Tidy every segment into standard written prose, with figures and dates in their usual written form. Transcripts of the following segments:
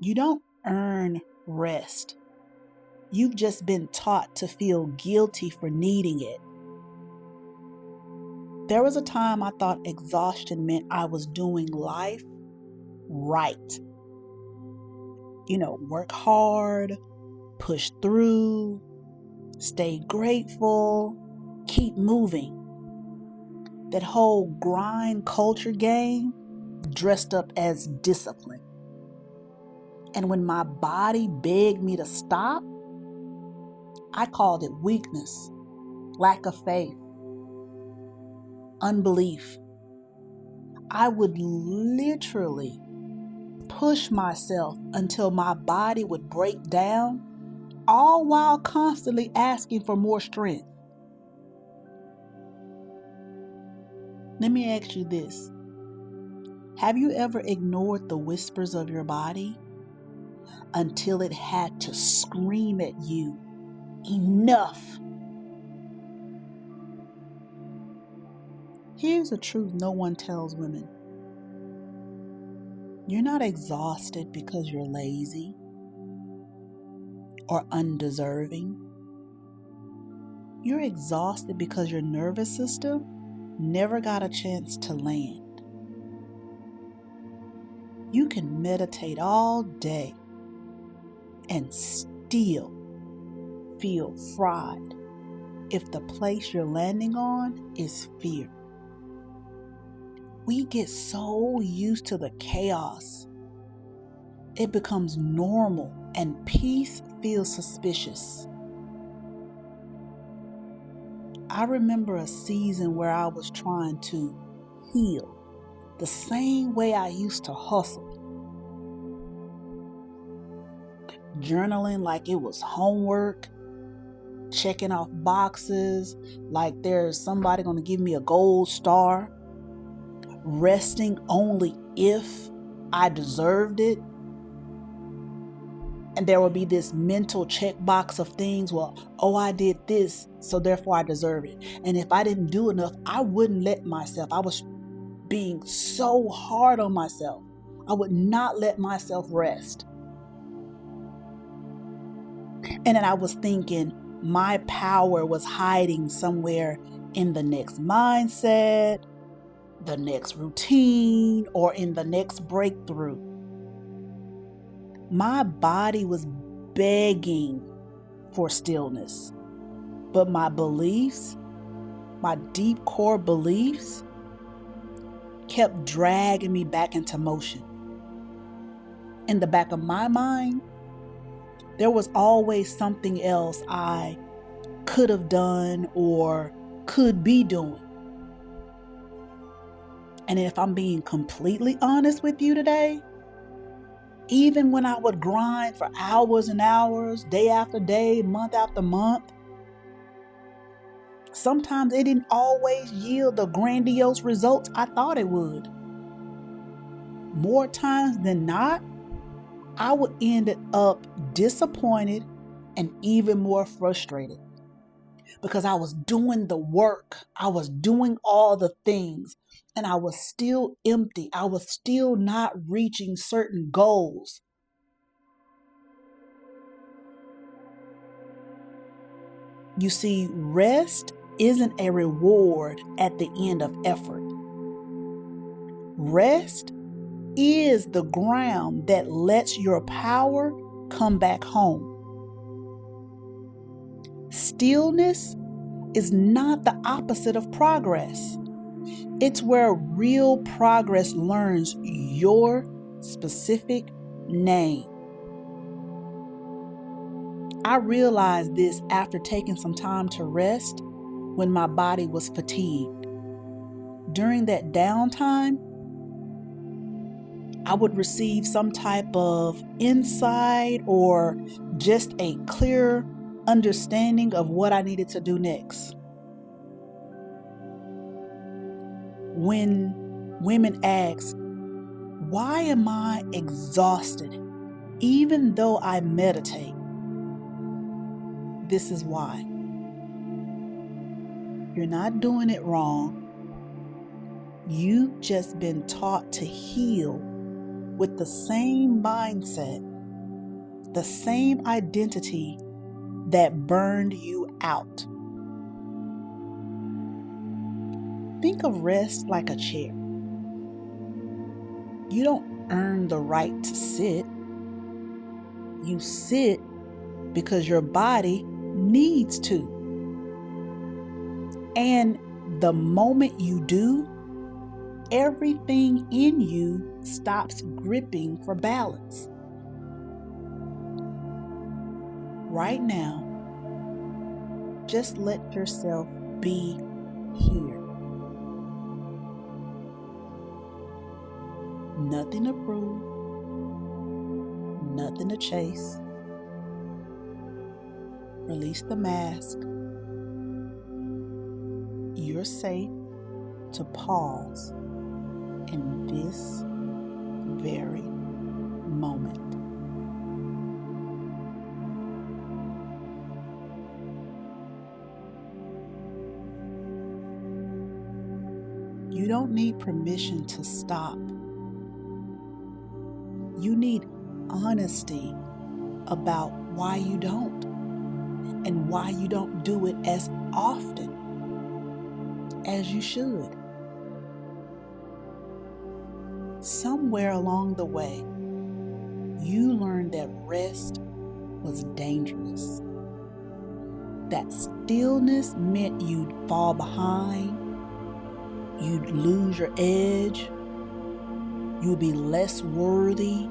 You don't earn rest. You've just been taught to feel guilty for needing it. There was a time I thought exhaustion meant I was doing life right. Work hard, push through, stay grateful, keep moving. That whole grind culture game dressed up as discipline. And when my body begged me to stop, I called it weakness, lack of faith, unbelief. I would literally push myself until my body would break down, all while constantly asking for more strength. Let me ask you this. Have you ever ignored the whispers of your body until it had to scream at you, enough? Here's the truth no one tells women. You're not exhausted because you're lazy or undeserving. You're exhausted because your nervous system never got a chance to land. You can meditate all day and still feel fried if the place you're landing on is fear. We get so used to the chaos, it becomes normal and peace feels suspicious. I remember a season where I was trying to heal the same way I used to hustle. Journaling like it was homework, checking off boxes like there's somebody going to give me a gold star, resting only if I deserved it. And there would be this mental checkbox of things. I did this, so therefore I deserve it. And if I didn't do enough, I wouldn't let myself. I was being so hard on myself. I would not let myself rest. And then I was thinking my power was hiding somewhere in the next mindset, the next routine, or in the next breakthrough. My body was begging for stillness, but my beliefs, my deep core beliefs, kept dragging me back into motion. In the back of my mind, there was always something else I could have done or could be doing. And if I'm being completely honest with you today, even when I would grind for hours and hours, day after day, month after month, sometimes it didn't always yield the grandiose results I thought it would. More times than not, I would end up disappointed and even more frustrated because I was doing the work. I was doing all the things and I was still empty. I was still not reaching certain goals. You see, rest isn't a reward at the end of effort. Rest is the ground that lets your power come back home. Stillness is not the opposite of progress. It's where real progress learns your specific name. I realized this after taking some time to rest when my body was fatigued. During that downtime, I would receive some type of insight or just a clear understanding of what I needed to do next. When women ask, why am I exhausted even though I meditate? This is why. You're not doing it wrong. You've just been taught to heal with the same mindset the same identity that burned you out. Think of rest like a chair. You don't earn the right to sit. You sit because your body needs to. And the moment you do, everything in you stops gripping for balance. Right now, just let yourself be here. Nothing to prove, nothing to chase. Release the mask. You're safe to pause in this very moment. You don't need permission to stop. You need honesty about why you don't and why you don't do it as often as you should. Somewhere along the way, you learned that rest was dangerous. That stillness meant you'd fall behind, you'd lose your edge, you'd be less worthy,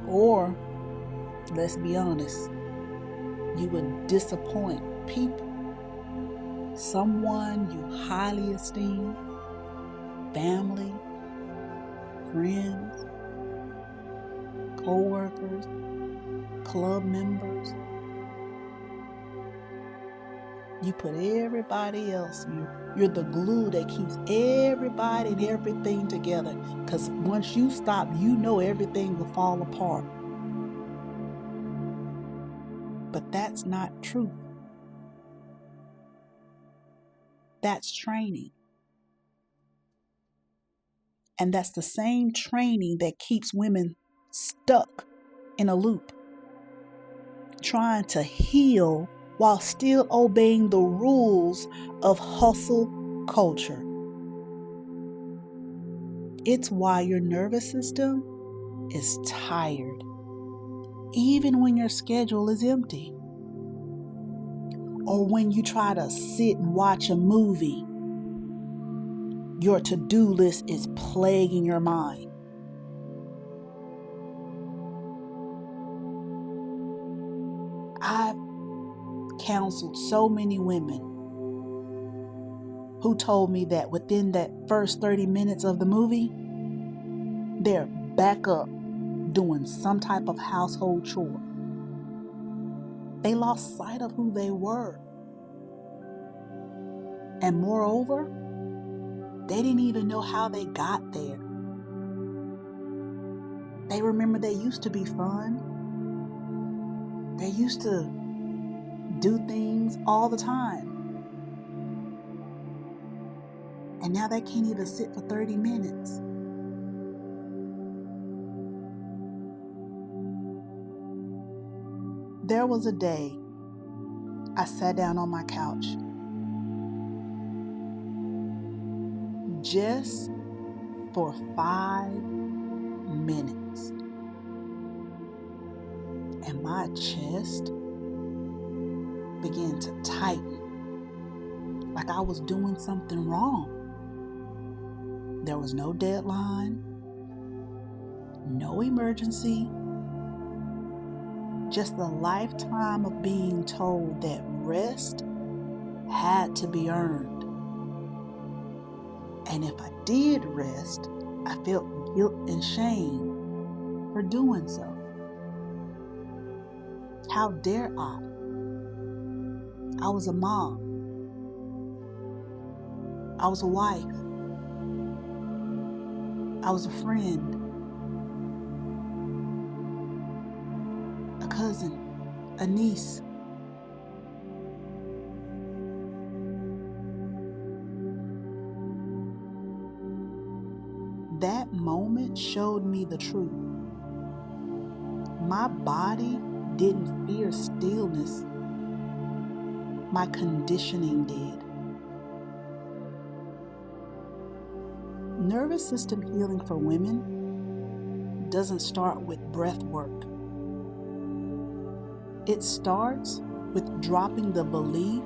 or, let's be honest, you would disappoint people. Someone you highly esteem, family, friends, co-workers, club members. You put everybody else, you're the glue that keeps everybody and everything together. Because once you stop, you know everything will fall apart. But that's not true. That's training. And that's the same training that keeps women stuck in a loop, trying to heal while still obeying the rules of hustle culture. It's why your nervous system is tired, even when your schedule is empty. Or when you try to sit and watch a movie, your to-do list is plaguing your mind. I've counseled so many women who told me that within that first 30 minutes of the movie, they're back up doing some type of household chore. They lost sight of who they were. And moreover, they didn't even know how they got there. They remember they used to be fun. They used to do things all the time. And now they can't even sit for 30 minutes. There was a day I sat down on my couch just for 5 minutes. And my chest began to tighten, like I was doing something wrong. There was no deadline, no emergency, just a lifetime of being told that rest had to be earned. And if I did rest, I felt guilt and shame for doing so. How dare I? I was a mom. I was a wife. I was a friend, a cousin, a niece. That moment showed me the truth. My body didn't fear stillness. My conditioning did. Nervous system healing for women doesn't start with breath work. It starts with dropping the belief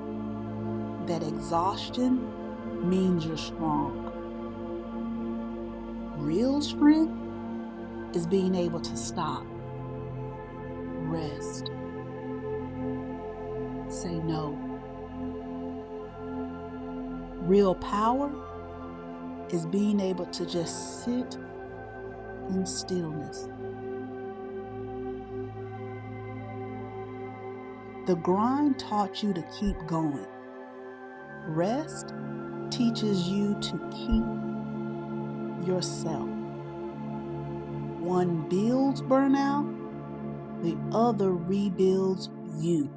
that exhaustion means you're strong. Real strength is being able to stop, rest, say no. Real power is being able to just sit in stillness. The grind taught you to keep going. Rest teaches you to keep yourself. One builds burnout, the other rebuilds you.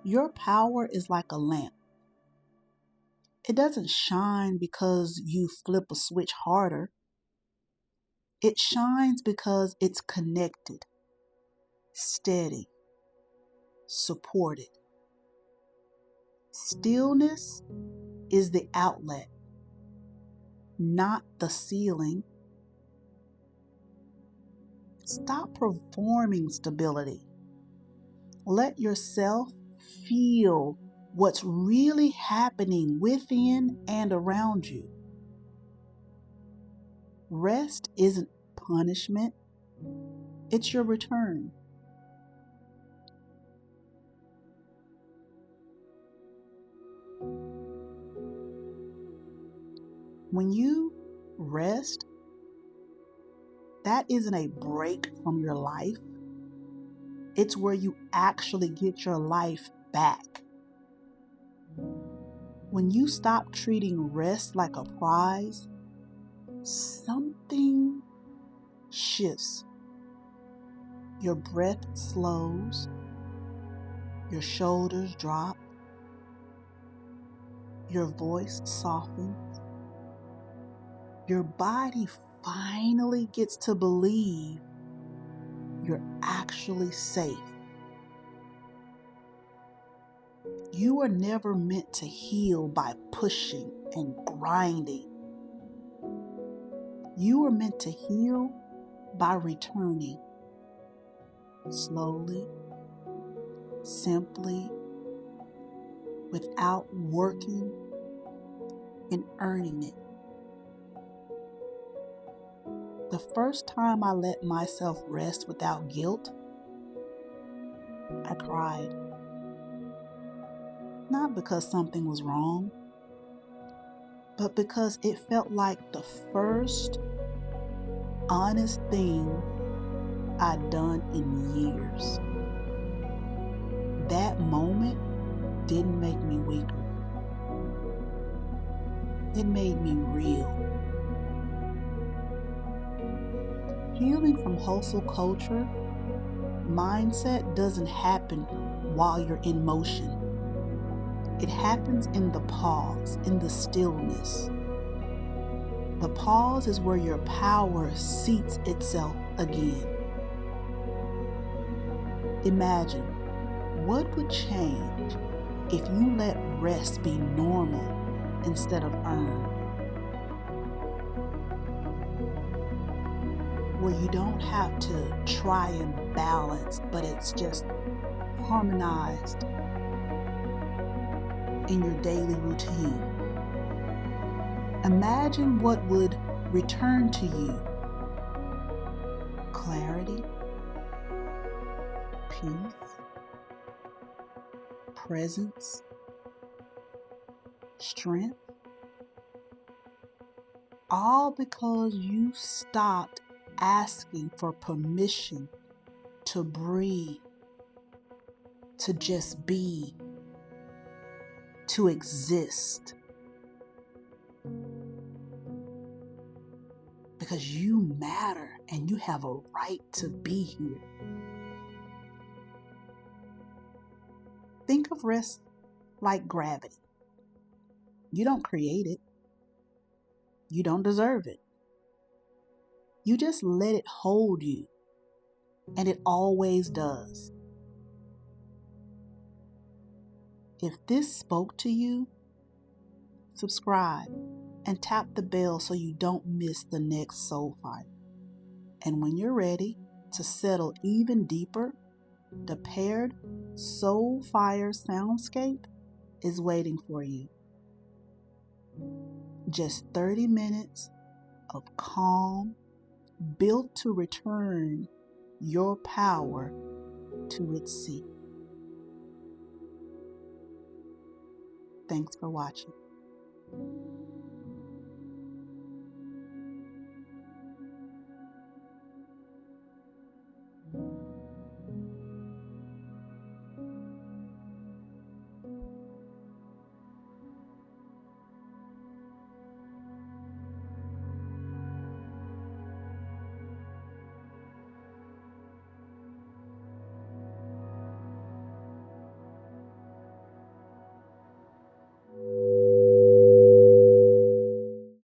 Your power is like a lamp. It doesn't shine because you flip a switch harder. It shines because it's connected, steady, supported. Stillness is the outlet, not the ceiling. Stop performing stability. Let yourself feel what's really happening within and around you. Rest isn't punishment, it's your return. When you rest, that isn't a break from your life. It's where you actually get your life back. When you stop treating rest like a prize, something shifts. Your breath slows, your shoulders drop, your voice softens. Your body finally gets to believe you're actually safe. You were never meant to heal by pushing and grinding. You were meant to heal by returning slowly, simply, without working and earning it. The first time I let myself rest without guilt, I cried. Not because something was wrong, but because it felt like the first honest thing I'd done in years. That moment didn't make me weaker. It made me real. Healing from hustle culture mindset doesn't happen while you're in motion. It happens in the pause, in the stillness. The pause is where your power seats itself again. Imagine, what would change if you let rest be normal instead of earned? Where you don't have to try and balance, but it's just harmonized in your daily routine. Imagine what would return to you: clarity, peace, presence, strength, all because you stopped asking for permission to breathe, to just be, to exist. Because you matter and you have a right to be here. Think of rest like gravity. You don't create it. You don't deserve it. You just let it hold you and it always does. If this spoke to you, subscribe and tap the bell so you don't miss the next SoulFire. And when you're ready to settle even deeper, the paired SoulFire Soundscape is waiting for you. Just 30 minutes of calm, built to return your power to its seat. Thanks for watching.